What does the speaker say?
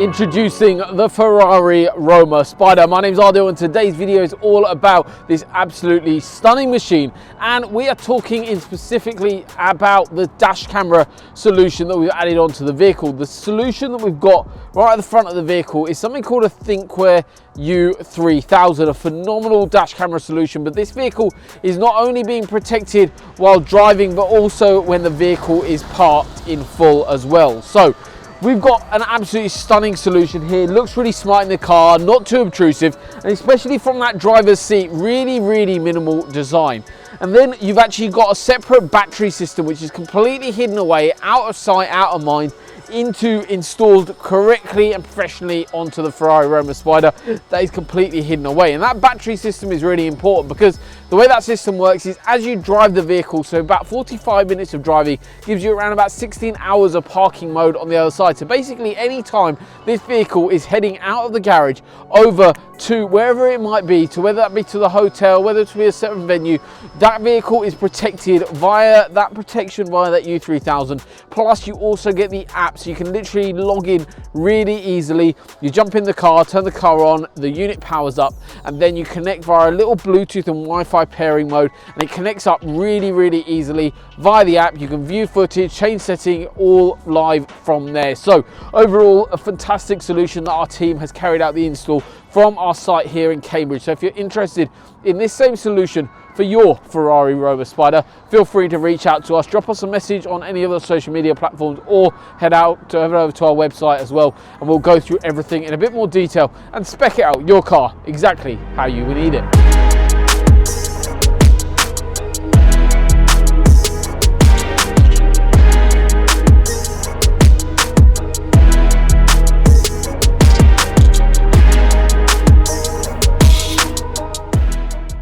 Introducing the Ferrari Roma Spider. My name's Ardil and today's video is all about this absolutely stunning machine, and we are talking specifically about the dash camera solution that we've added onto the vehicle. The solution that we've got right at the front of the vehicle is something called a ThinkWare U3000, a phenomenal dash camera solution, but this vehicle is not only being protected while driving but also when the vehicle is parked in full as well. So we've got an absolutely stunning solution here. Looks really smart in the car, not too obtrusive, and especially from that driver's seat, really minimal design. And then you've actually got a separate battery system which is completely hidden away, out of sight, out of mind, installed correctly and professionally onto the Ferrari Roma Spider. That is completely hidden away, and that battery system is really important because the way that system works is as you drive the vehicle, so about 45 minutes of driving gives you around about 16 hours of parking mode on the other side. So basically any time this vehicle is heading out of the garage over to wherever it might be, to whether that be to the hotel, whether it be a certain venue, that vehicle is protected via that protection via that U3000. Plus you also get the app, so you can literally log in really easily. You jump in the car, turn the car on, the unit powers up, and then you connect via a little Bluetooth and Wi-Fi pairing mode, and it connects up really easily via the app. You can view footage, change setting, all live from there. So overall, a fantastic solution that our team has carried out the install from our site here in Cambridge. So if you're interested in this same solution for your Ferrari Roma Spider, feel free to reach out to us, drop us a message on any of the social media platforms, or head over to our website as well, and we'll go through everything in a bit more detail and spec it out your car exactly how you would need it.